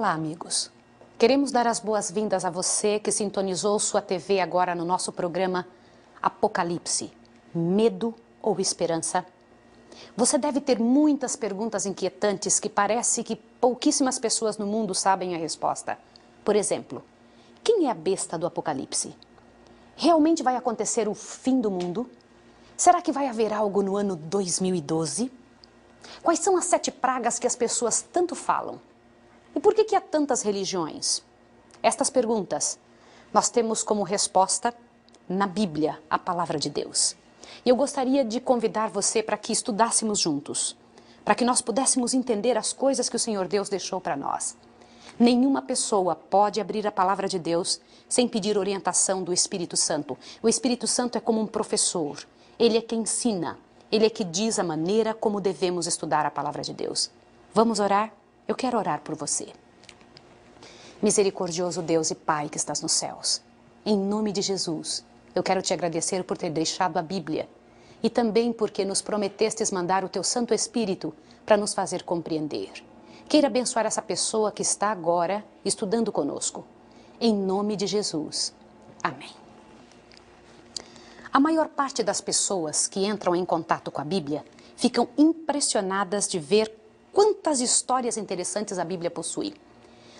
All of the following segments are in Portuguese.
Olá, amigos. Queremos dar as boas-vindas a você que sintonizou sua TV agora no nosso programa Apocalipse, Medo ou Esperança? Você deve ter muitas perguntas inquietantes que parece que pouquíssimas pessoas no mundo sabem a resposta. Por exemplo, quem é a besta do Apocalipse? Realmente vai acontecer o fim do mundo? Será que vai haver algo no ano 2012? Quais são as 7 pragas que as pessoas tanto falam? E por que há tantas religiões? Estas perguntas nós temos como resposta na Bíblia, a Palavra de Deus. E eu gostaria de convidar você para que estudássemos juntos, para que nós pudéssemos entender as coisas que o Senhor Deus deixou para nós. Nenhuma pessoa pode abrir a Palavra de Deus sem pedir orientação do Espírito Santo. O Espírito Santo é como um professor. Ele é quem ensina, ele é que diz a maneira como devemos estudar a Palavra de Deus. Vamos orar? Eu quero orar por você. Misericordioso Deus e Pai que estás nos céus, em nome de Jesus, eu quero te agradecer por ter deixado a Bíblia e também porque nos prometestes mandar o teu Santo Espírito para nos fazer compreender. Queira abençoar essa pessoa que está agora estudando conosco. Em nome de Jesus. Amém. A maior parte das pessoas que entram em contato com a Bíblia ficam impressionadas de ver quantas histórias interessantes a Bíblia possui.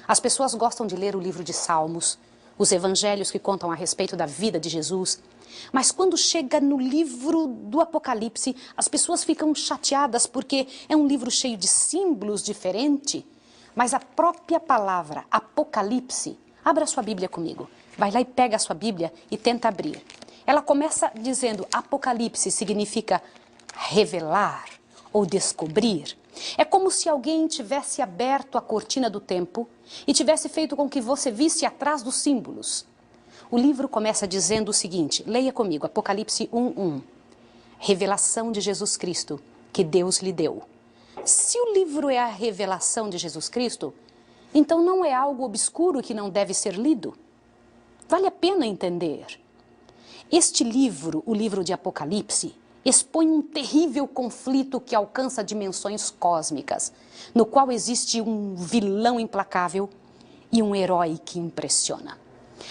As pessoas gostam de ler o livro de Salmos, os evangelhos que contam a respeito da vida de Jesus, mas quando chega no livro do Apocalipse, as pessoas ficam chateadas porque é um livro cheio de símbolos diferente, mas a própria palavra Apocalipse, abra sua Bíblia comigo, vai lá e pega a sua Bíblia e tenta abrir. Ela começa dizendo Apocalipse significa revelar ou descobrir. É como se alguém tivesse aberto a cortina do tempo e tivesse feito com que você visse atrás dos símbolos. O livro começa dizendo o seguinte, leia comigo, Apocalipse 1:1. Revelação de Jesus Cristo, que Deus lhe deu. Se o livro é a revelação de Jesus Cristo, então não é algo obscuro que não deve ser lido. Vale a pena entender. Este livro, o livro de Apocalipse, expõe um terrível conflito que alcança dimensões cósmicas, no qual existe um vilão implacável e um herói que impressiona.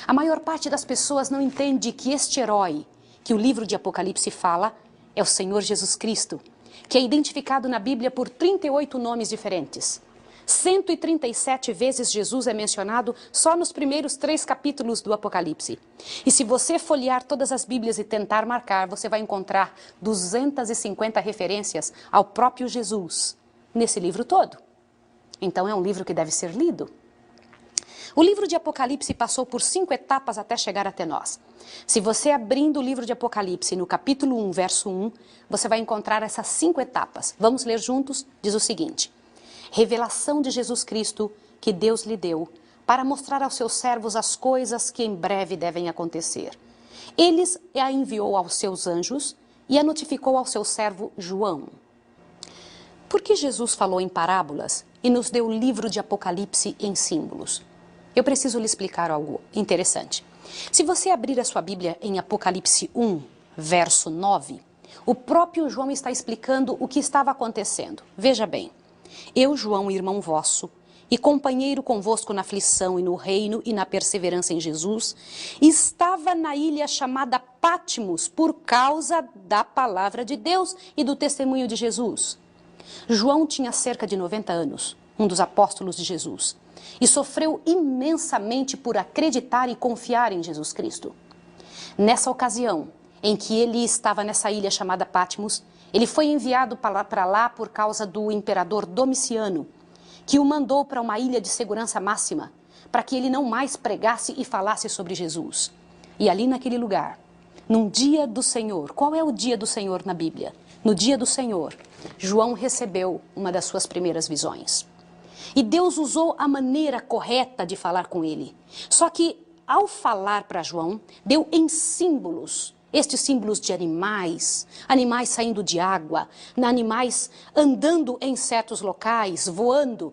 A maior parte das pessoas não entende que este herói, que o livro de Apocalipse fala, é o Senhor Jesus Cristo, que é identificado na Bíblia por 38 nomes diferentes. 137 vezes Jesus é mencionado só nos primeiros 3 capítulos do Apocalipse. E se você folhear todas as Bíblias e tentar marcar, você vai encontrar 250 referências ao próprio Jesus nesse livro todo. Então é um livro que deve ser lido. O livro de Apocalipse passou por 5 etapas até chegar até nós. Se você abrindo o livro de Apocalipse no capítulo 1, verso 1, você vai encontrar essas 5 etapas. Vamos ler juntos? Diz o seguinte. Revelação de Jesus Cristo que Deus lhe deu para mostrar aos seus servos as coisas que em breve devem acontecer. Eles a enviou aos seus anjos e a notificou ao seu servo João. Por que Jesus falou em parábolas e nos deu o livro de Apocalipse em símbolos? Eu preciso lhe explicar algo interessante. Se você abrir a sua Bíblia em Apocalipse 1, verso 9, o próprio João está explicando o que estava acontecendo. Veja bem. Eu, João, irmão vosso, e companheiro convosco na aflição e no reino e na perseverança em Jesus, estava na ilha chamada Patmos por causa da palavra de Deus e do testemunho de Jesus. João tinha cerca de 90 anos, um dos apóstolos de Jesus, e sofreu imensamente por acreditar e confiar em Jesus Cristo. Nessa ocasião, em que ele estava nessa ilha chamada Patmos, ele foi enviado para lá por causa do imperador Domiciano, que o mandou para uma ilha de segurança máxima, para que ele não mais pregasse e falasse sobre Jesus. E ali naquele lugar, num dia do Senhor, qual é o dia do Senhor na Bíblia? No dia do Senhor, João recebeu uma das suas primeiras visões. E Deus usou a maneira correta de falar com ele. Só que, ao falar para João, deu em símbolos. Estes símbolos de animais, animais saindo de água, animais andando em certos locais, voando.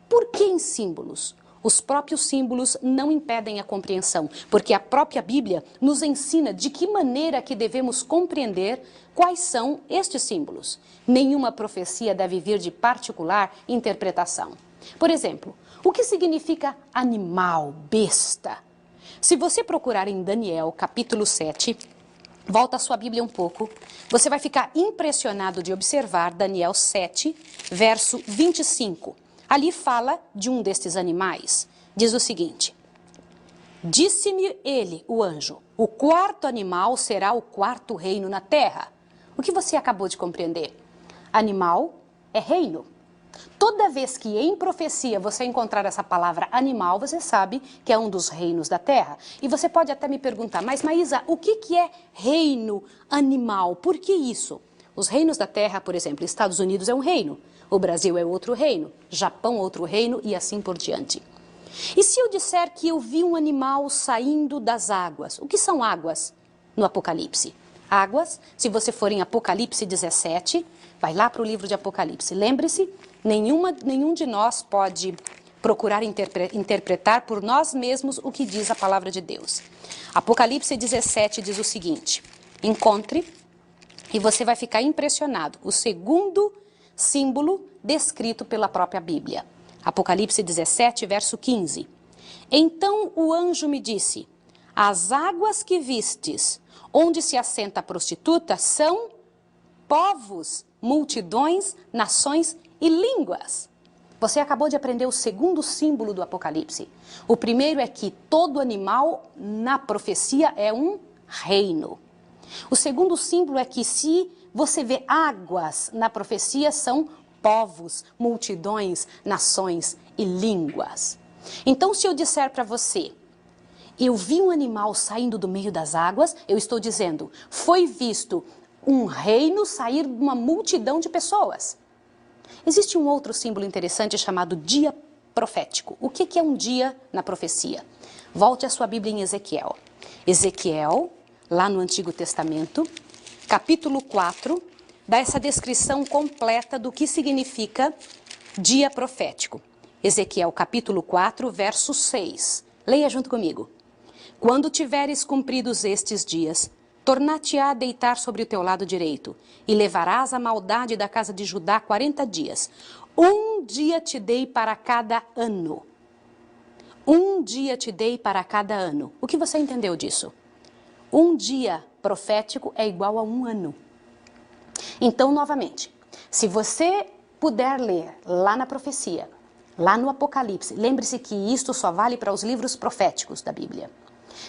Por que em símbolos? Os próprios símbolos não impedem a compreensão, porque a própria Bíblia nos ensina de que maneira que devemos compreender quais são estes símbolos. Nenhuma profecia deve vir de particular interpretação. Por exemplo, O que significa animal, besta? Se você procurar em Daniel, capítulo 7, volta a sua Bíblia um pouco, você vai ficar impressionado de observar Daniel 7, verso 25. Ali fala de um destes animais. Diz o seguinte: disse-me ele, o anjo, o quarto animal será o quarto reino na terra. O que você acabou de compreender? Animal é reino. Toda vez que em profecia você encontrar essa palavra animal, você sabe que é um dos reinos da terra. E você pode até me perguntar, mas Maísa, o que é reino animal? Por que isso? Os reinos da terra, por exemplo, Estados Unidos é um reino, o Brasil é outro reino, Japão outro reino e assim por diante. E se eu disser que eu vi um animal saindo das águas? O que são águas no Apocalipse? Águas, se você for em Apocalipse 17, vai lá para o livro de Apocalipse. Lembre-se, nenhum de nós pode procurar interpretar por nós mesmos o que diz a palavra de Deus. Apocalipse 17 diz o seguinte: encontre e você vai ficar impressionado. O segundo símbolo descrito pela própria Bíblia. Apocalipse 17, verso 15. Então o anjo me disse: as águas que vistes, onde se assenta a prostituta, são povos, multidões, nações e línguas. Você acabou de aprender o segundo símbolo do Apocalipse. O primeiro é que todo animal na profecia é um reino. O segundo símbolo é que se você vê águas na profecia, são povos, multidões, nações e línguas. Então, se eu disser para você, eu vi um animal saindo do meio das águas, eu estou dizendo, foi visto um reino sair de uma multidão de pessoas. Existe um outro símbolo interessante chamado dia profético. O que é um dia na profecia? Volte a sua Bíblia em Ezequiel. Ezequiel, lá no Antigo Testamento, capítulo 4, dá essa descrição completa do que significa dia profético. Ezequiel capítulo 4, verso 6. Leia junto comigo. Quando tiveres cumpridos estes dias, tornar-te-á a deitar sobre o teu lado direito, e levarás a maldade da casa de Judá 40 dias. Um dia te dei para cada ano. Um dia te dei para cada ano. O que você entendeu disso? Um dia profético é igual a um ano. Então, novamente, se você puder ler lá na profecia, lá no Apocalipse, lembre-se que isto só vale para os livros proféticos da Bíblia.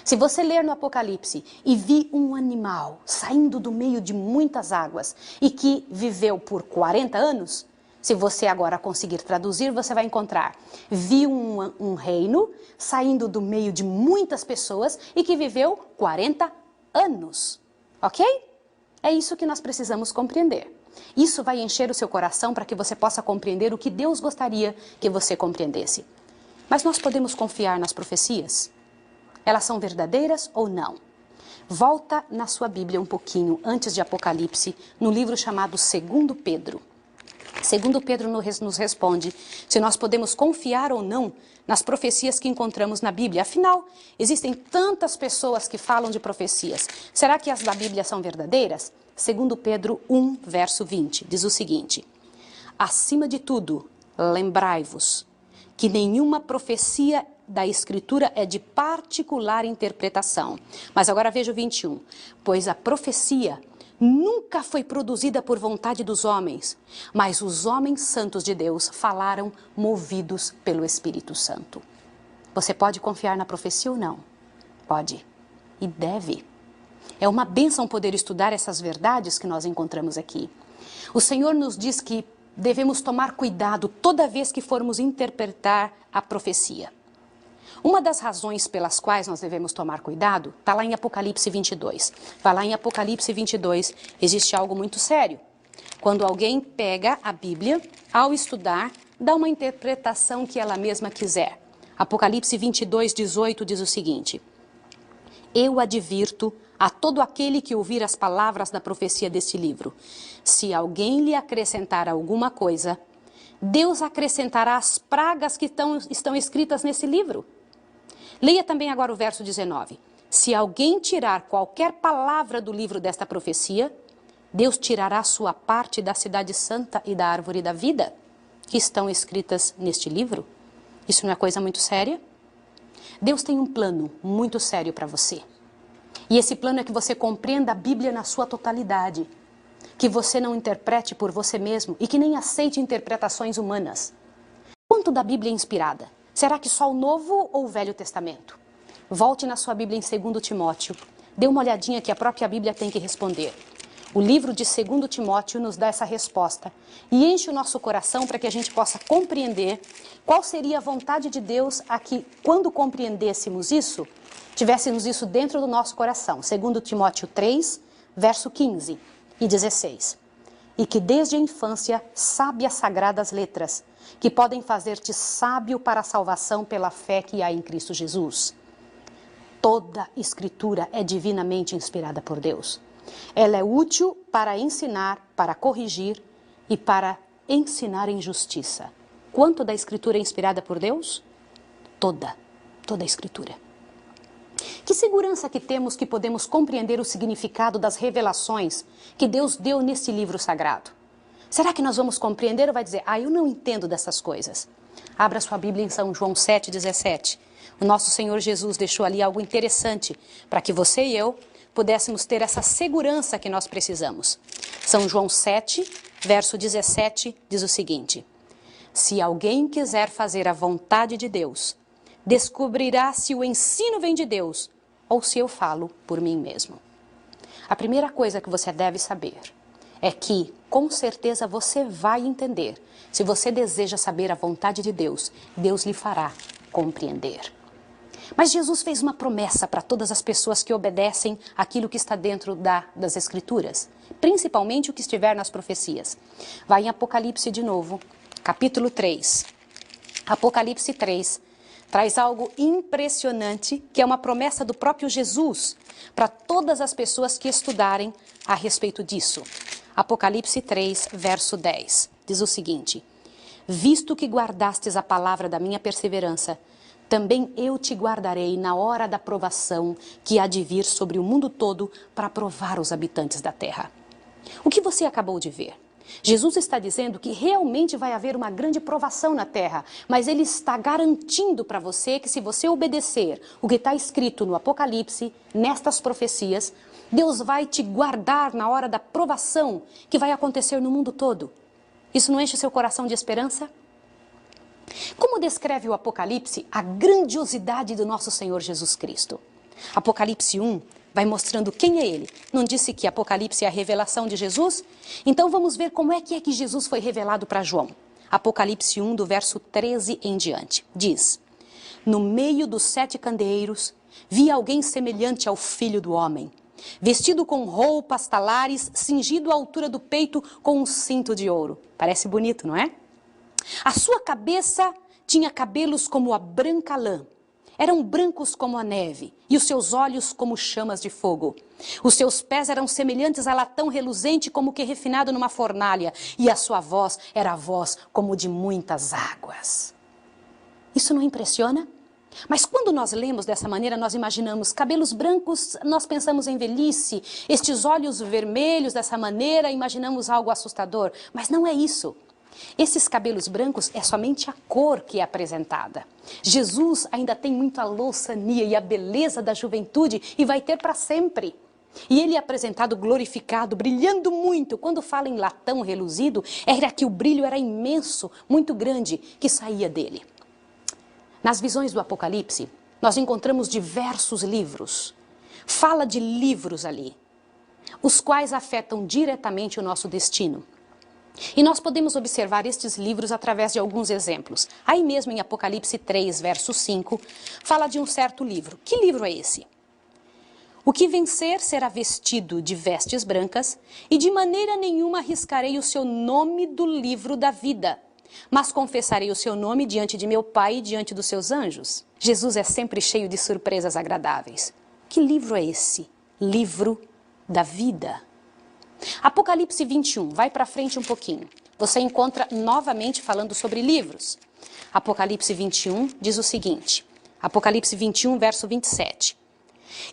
Se você ler no Apocalipse e vi um animal saindo do meio de muitas águas e que viveu por 40 anos, se você agora conseguir traduzir, você vai encontrar: vi um reino saindo do meio de muitas pessoas e que viveu 40 anos. Ok? É isso que nós precisamos compreender. Isso vai encher o seu coração para que você possa compreender o que Deus gostaria que você compreendesse. Mas nós podemos confiar nas profecias? Elas são verdadeiras ou não? Volta na sua Bíblia um pouquinho antes de Apocalipse, no livro chamado 2 Pedro. 2 Pedro nos responde se nós podemos confiar ou não nas profecias que encontramos na Bíblia. Afinal, existem tantas pessoas que falam de profecias. Será que as da Bíblia são verdadeiras? 2 Pedro 1, verso 20, diz o seguinte: acima de tudo, lembrai-vos que nenhuma profecia da Escritura é de particular interpretação. Mas agora veja o 21. Pois a profecia nunca foi produzida por vontade dos homens, mas os homens santos de Deus falaram movidos pelo Espírito Santo. Você pode confiar na profecia ou não? Pode. E deve. É uma bênção poder estudar essas verdades que nós encontramos aqui. O Senhor nos diz que devemos tomar cuidado toda vez que formos interpretar a profecia. Uma das razões pelas quais nós devemos tomar cuidado está lá em Apocalipse 22. Vai lá em Apocalipse 22, existe algo muito sério. Quando alguém pega a Bíblia, ao estudar, dá uma interpretação que ela mesma quiser. Apocalipse 22, 18 diz o seguinte: eu advirto a todo aquele que ouvir as palavras da profecia deste livro. Se alguém lhe acrescentar alguma coisa, Deus acrescentará as pragas que estão escritas nesse livro. Leia também agora o verso 19. Se alguém tirar qualquer palavra do livro desta profecia, Deus tirará sua parte da cidade santa e da árvore da vida, que estão escritas neste livro. Isso não é coisa muito séria? Deus tem um plano muito sério para você. E esse plano é que você compreenda a Bíblia na sua totalidade. Que você não interprete por você mesmo e que nem aceite interpretações humanas. Quanto da Bíblia é inspirada? Será que só o Novo ou o Velho Testamento? Volte na sua Bíblia em 2 Timóteo. Dê uma olhadinha que a própria Bíblia tem que responder. O livro de 2 Timóteo nos dá essa resposta e enche o nosso coração para que a gente possa compreender qual seria a vontade de Deus a que, quando compreendêssemos isso, tivéssemos isso dentro do nosso coração. 2 Timóteo 3, verso 15 e 16. E que desde a infância sabe as sagradas letras, que podem fazer-te sábio para a salvação pela fé que há em Cristo Jesus. Toda Escritura é divinamente inspirada por Deus. Ela é útil para ensinar, para corrigir e para ensinar em justiça. Quanto da Escritura é inspirada por Deus? Toda a Escritura. Que segurança que temos que podemos compreender o significado das revelações que Deus deu nesse livro sagrado? Será que nós vamos compreender ou vai dizer, eu não entendo dessas coisas? Abra sua Bíblia em São João 7,17. O nosso Senhor Jesus deixou ali algo interessante para que você e eu pudéssemos ter essa segurança que nós precisamos. São João 7, verso 17, diz o seguinte: se alguém quiser fazer a vontade de Deus, descobrirá se o ensino vem de Deus ou se eu falo por mim mesmo. A primeira coisa que você deve saber é que, com certeza, você vai entender. Se você deseja saber a vontade de Deus, Deus lhe fará compreender. Mas Jesus fez uma promessa para todas as pessoas que obedecem aquilo que está dentro das Escrituras, principalmente o que estiver nas profecias. Vai em Apocalipse de novo, capítulo 3. Apocalipse 3 traz algo impressionante, que é uma promessa do próprio Jesus para todas as pessoas que estudarem a respeito disso. Apocalipse 3, verso 10, diz o seguinte: visto que guardastes a palavra da minha perseverança, também eu te guardarei na hora da provação que há de vir sobre o mundo todo para provar os habitantes da terra. O que você acabou de ver? Jesus está dizendo que realmente vai haver uma grande provação na terra, mas ele está garantindo para você que se você obedecer o que está escrito no Apocalipse, nestas profecias, Deus vai te guardar na hora da provação que vai acontecer no mundo todo. Isso não enche seu coração de esperança? Como descreve o Apocalipse a grandiosidade do nosso Senhor Jesus Cristo? Apocalipse 1 vai mostrando quem é Ele. Não disse que Apocalipse é a revelação de Jesus? Então vamos ver como é que Jesus foi revelado para João. Apocalipse 1, do verso 13 em diante. Diz: no meio dos 7 candeeiros, vi alguém semelhante ao Filho do Homem, vestido com roupas talares, cingido à altura do peito com um cinto de ouro. Parece bonito, não é? A sua cabeça tinha cabelos como a branca lã. Eram brancos como a neve, e os seus olhos como chamas de fogo. Os seus pés eram semelhantes a latão reluzente como que refinado numa fornalha, e a sua voz era a voz como de muitas águas. Isso não impressiona? Mas quando nós lemos dessa maneira, nós imaginamos cabelos brancos, nós pensamos em velhice. Estes olhos vermelhos dessa maneira, imaginamos algo assustador. Mas não é isso. Esses cabelos brancos é somente a cor que é apresentada. Jesus ainda tem muita louçania e a beleza da juventude e vai ter para sempre. E ele é apresentado glorificado, brilhando muito. Quando fala em latão reluzido, era que o brilho era imenso, muito grande, que saía dele. Nas visões do Apocalipse, nós encontramos diversos livros. Fala de livros ali, os quais afetam diretamente o nosso destino. E nós podemos observar estes livros através de alguns exemplos. Aí mesmo em Apocalipse 3, verso 5, fala de um certo livro. Que livro é esse? O que vencer será vestido de vestes brancas, e de maneira nenhuma arriscarei o seu nome do livro da vida, mas confessarei o seu nome diante de meu Pai e diante dos seus anjos. Jesus é sempre cheio de surpresas agradáveis. Que livro é esse? Livro da vida. Apocalipse 21, vai para frente um pouquinho. Você encontra novamente falando sobre livros. Apocalipse 21 diz o seguinte, Apocalipse 21, verso 27.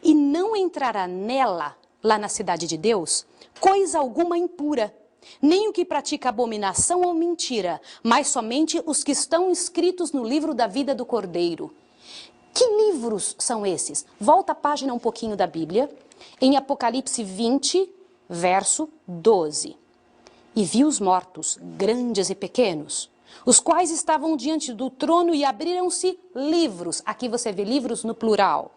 E não entrará nela, lá na cidade de Deus, coisa alguma impura, nem o que pratica abominação ou mentira, mas somente os que estão escritos no livro da vida do Cordeiro. Que livros são esses? Volta a página um pouquinho da Bíblia, em Apocalipse 20, verso 12. E vi os mortos, grandes e pequenos, os quais estavam diante do trono, e abriram-se livros. Aqui você vê livros no plural.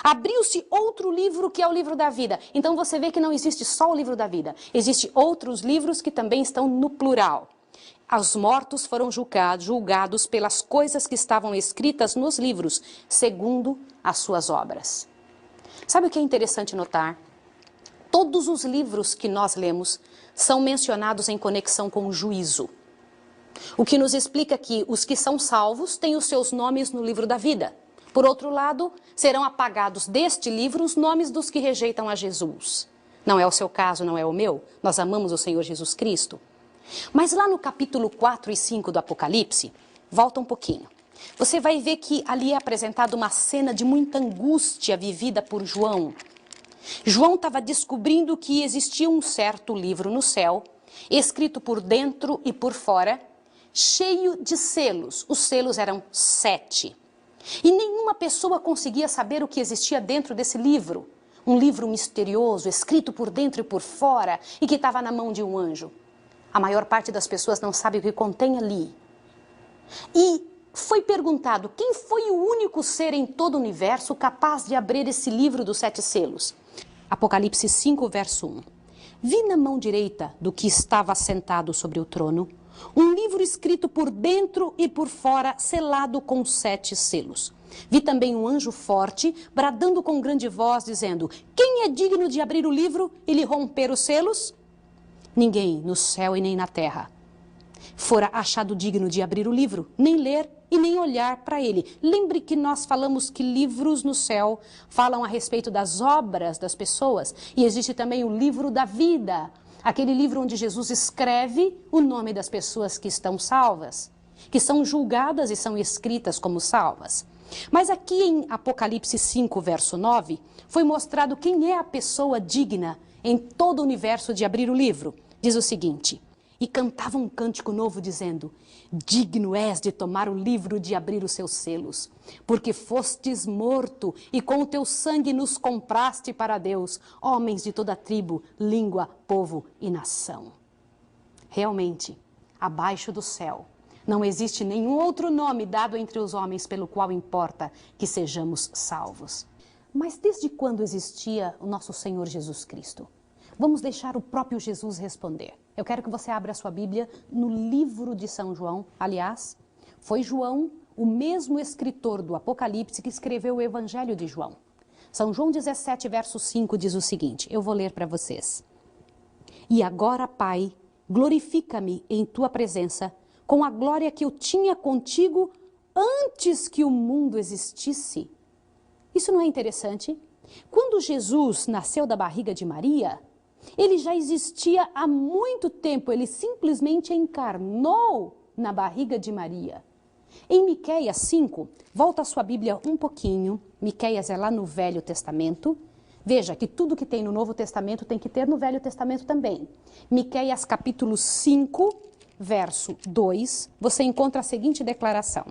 Abriu-se outro livro, que é o livro da vida. Então você vê que não existe só o livro da vida. Existem outros livros que também estão no plural. Os mortos foram julgados pelas coisas que estavam escritas nos livros, segundo as suas obras. Sabe o que é interessante notar? Todos os livros que nós lemos são mencionados em conexão com o juízo. O que nos explica que os que são salvos têm os seus nomes no livro da vida. Por outro lado, serão apagados deste livro os nomes dos que rejeitam a Jesus. Não é o seu caso, não é o meu. Nós amamos o Senhor Jesus Cristo. Mas lá no capítulo 4 e 5 do Apocalipse, volta um pouquinho. Você vai ver que ali é apresentada uma cena de muita angústia vivida por João. João estava descobrindo que existia um certo livro no céu, escrito por dentro e por fora, cheio de selos. Os selos eram 7. E nenhuma pessoa conseguia saber o que existia dentro desse livro. Um livro misterioso, escrito por dentro e por fora, e que estava na mão de um anjo. A maior parte das pessoas não sabe o que contém ali. E foi perguntado quem foi o único ser em todo o universo capaz de abrir esse livro dos 7 selos. Apocalipse 5, verso 1. Vi na mão direita do que estava sentado sobre o trono um livro escrito por dentro e por fora, selado com 7 selos. Vi também um anjo forte, bradando com grande voz, dizendo: quem é digno de abrir o livro e lhe romper os selos? Ninguém no céu e nem na terra fora achado digno de abrir o livro, nem ler e nem olhar para ele. Lembre que nós falamos que livros no céu falam a respeito das obras das pessoas. E existe também o livro da vida, aquele livro onde Jesus escreve o nome das pessoas que estão salvas, que são julgadas e são escritas como salvas. Mas aqui em Apocalipse 5, verso 9, foi mostrado quem é a pessoa digna em todo o universo de abrir o livro. Diz o seguinte: e cantava um cântico novo dizendo: digno és de tomar o livro e de abrir os seus selos, porque fostes morto e com o teu sangue nos compraste para Deus, homens de toda tribo, língua, povo e nação. Realmente, abaixo do céu, não existe nenhum outro nome dado entre os homens pelo qual importa que sejamos salvos. Mas desde quando existia o nosso Senhor Jesus Cristo? Vamos deixar o próprio Jesus responder. Eu quero que você abra a sua Bíblia no livro de São João. Aliás, foi João, o mesmo escritor do Apocalipse, que escreveu o Evangelho de João. São João 17, verso 5 diz o seguinte, eu vou ler para vocês. E agora, Pai, glorifica-me em tua presença, com a glória que eu tinha contigo antes que o mundo existisse. Isso não é interessante? Quando Jesus nasceu da barriga de Maria, ele já existia há muito tempo, ele simplesmente encarnou na barriga de Maria. Em Miqueias 5, volta a sua Bíblia um pouquinho, Miqueias é lá no Velho Testamento. Veja que tudo que tem no Novo Testamento tem que ter no Velho Testamento também. Miqueias capítulo 5, verso 2, você encontra a seguinte declaração.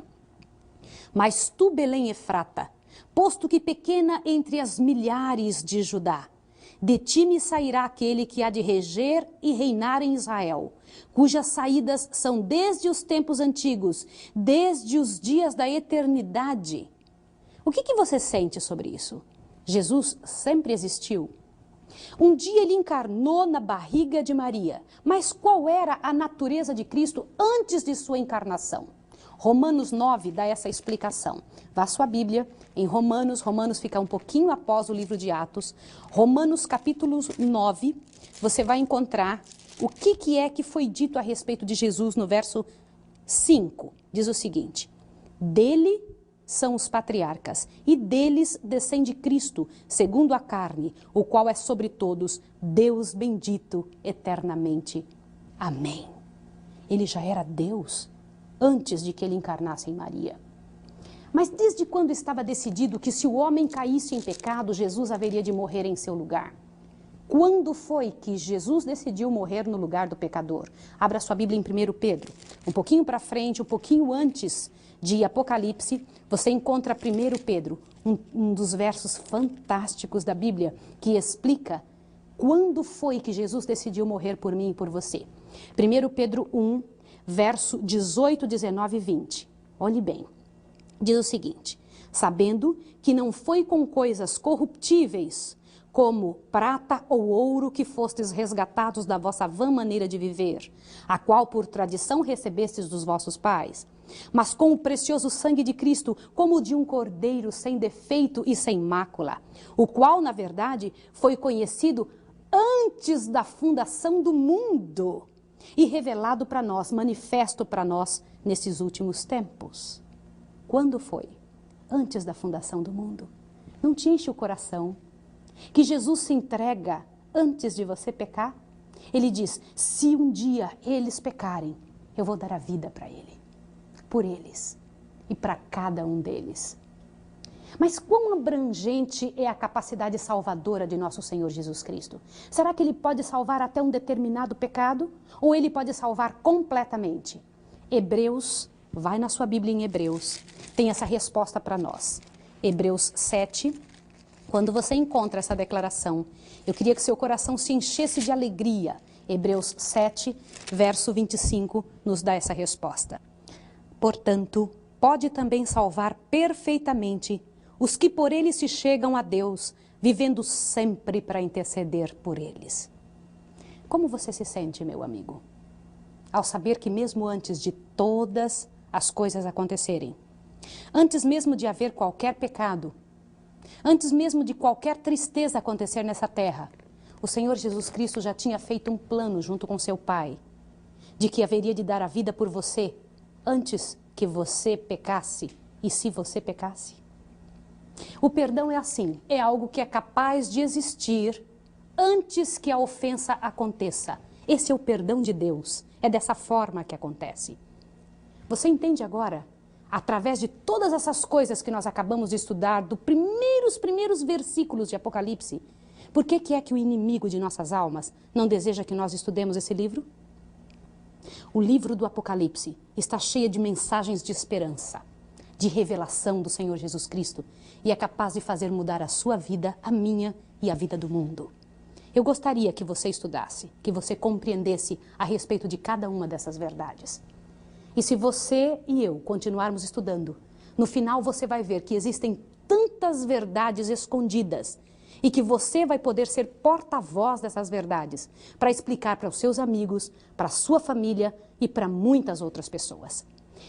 Mas tu, Belém Efrata, posto que pequena entre as milhares de Judá, de ti me sairá aquele que há de reger e reinar em Israel, cujas saídas são desde os tempos antigos, desde os dias da eternidade. O que você sente sobre isso? Jesus sempre existiu. Um dia ele encarnou na barriga de Maria, mas qual era a natureza de Cristo antes de sua encarnação? Romanos 9 dá essa explicação. Vá à sua Bíblia, em Romanos fica um pouquinho após o livro de Atos. Romanos capítulo 9, você vai encontrar o que é que foi dito a respeito de Jesus no verso 5. Diz o seguinte, dele são os patriarcas, e deles descende Cristo, segundo a carne, o qual é sobre todos, Deus bendito eternamente. Amém. Ele já era Deus antes de que ele encarnasse em Maria. Mas desde quando estava decidido que se o homem caísse em pecado, Jesus haveria de morrer em seu lugar? Quando foi que Jesus decidiu morrer no lugar do pecador? Abra sua Bíblia em 1 Pedro. Um pouquinho para frente, um pouquinho antes de Apocalipse, você encontra 1 Pedro, um dos versos fantásticos da Bíblia, que explica quando foi que Jesus decidiu morrer por mim e por você. 1 Pedro 1, verso 18, 19 e 20. Olhe bem. Diz o seguinte: sabendo que não foi com coisas corruptíveis, como prata ou ouro, que fostes resgatados da vossa vã maneira de viver, a qual por tradição recebestes dos vossos pais, mas com o precioso sangue de Cristo, como o de um cordeiro sem defeito e sem mácula, o qual, na verdade, foi conhecido antes da fundação do mundo e revelado para nós, manifesto para nós nesses últimos tempos. Quando foi? Antes da fundação do mundo. Não te enche o coração que Jesus se entrega antes de você pecar? Ele diz: se um dia eles pecarem, eu vou dar a vida para ele, por eles e para cada um deles. Mas quão abrangente é a capacidade salvadora de nosso Senhor Jesus Cristo? Será que Ele pode salvar até um determinado pecado? Ou Ele pode salvar completamente? Hebreus, vai na sua Bíblia em Hebreus, tem essa resposta para nós. Hebreus 7, quando você encontra essa declaração, eu queria que seu coração se enchesse de alegria. Hebreus 7, verso 25, nos dá essa resposta. Portanto, pode também salvar perfeitamente os que por ele se chegam a Deus, vivendo sempre para interceder por eles. Como você se sente, meu amigo, ao saber que mesmo antes de todas as coisas acontecerem, antes mesmo de haver qualquer pecado, antes mesmo de qualquer tristeza acontecer nessa terra, o Senhor Jesus Cristo já tinha feito um plano junto com seu Pai, de que haveria de dar a vida por você, antes que você pecasse, e se você pecasse? O perdão é assim, é algo que é capaz de existir antes que a ofensa aconteça. Esse é o perdão de Deus, é dessa forma que acontece. Você entende agora, através de todas essas coisas que nós acabamos de estudar, dos primeiros versículos de Apocalipse, por que é que o inimigo de nossas almas não deseja que nós estudemos esse livro? O livro do Apocalipse está cheio de mensagens de esperança, de revelação do Senhor Jesus Cristo, e é capaz de fazer mudar a sua vida, a minha e a vida do mundo. Eu gostaria que você estudasse, que você compreendesse a respeito de cada uma dessas verdades. E se você e eu continuarmos estudando, no final você vai ver que existem tantas verdades escondidas e que você vai poder ser porta-voz dessas verdades para explicar para os seus amigos, para a sua família e para muitas outras pessoas.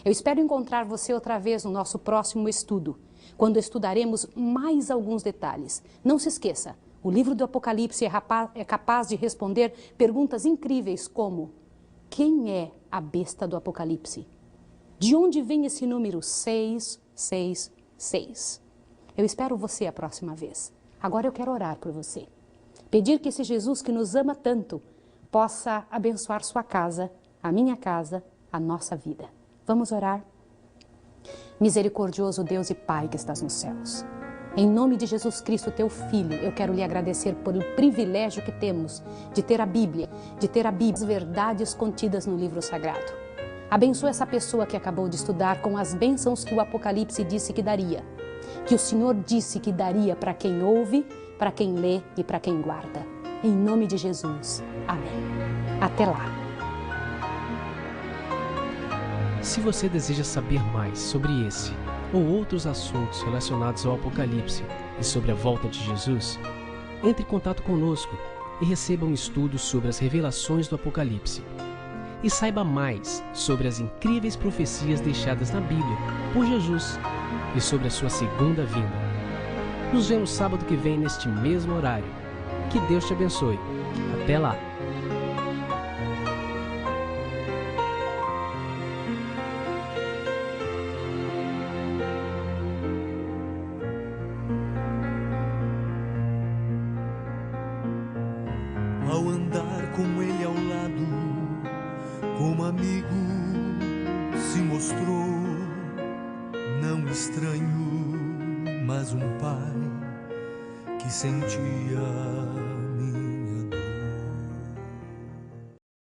Eu espero encontrar você outra vez no nosso próximo estudo, quando estudaremos mais alguns detalhes. Não se esqueça, o livro do Apocalipse é capaz de responder perguntas incríveis como: quem é a besta do Apocalipse? De onde vem esse número 666? Eu espero você a próxima vez. Agora eu quero orar por você. Pedir que esse Jesus que nos ama tanto possa abençoar sua casa, a minha casa, a nossa vida. Vamos orar? Misericordioso Deus e Pai que estás nos céus, em nome de Jesus Cristo, teu Filho, eu quero lhe agradecer pelo privilégio que temos de ter a Bíblia, as verdades contidas no livro sagrado. Abençoa essa pessoa que acabou de estudar com as bênçãos que o Apocalipse disse que daria, que o Senhor disse que daria para quem ouve, para quem lê e para quem guarda. Em nome de Jesus. Amém. Até lá. Se você deseja saber mais sobre esse ou outros assuntos relacionados ao Apocalipse e sobre a volta de Jesus, entre em contato conosco e receba um estudo sobre as revelações do Apocalipse. E saiba mais sobre as incríveis profecias deixadas na Bíblia por Jesus e sobre a sua segunda vinda. Nos vemos sábado que vem neste mesmo horário. Que Deus te abençoe. Até lá! Ao andar com ele ao lado, como amigo se mostrou, não estranho, mas um pai que sentia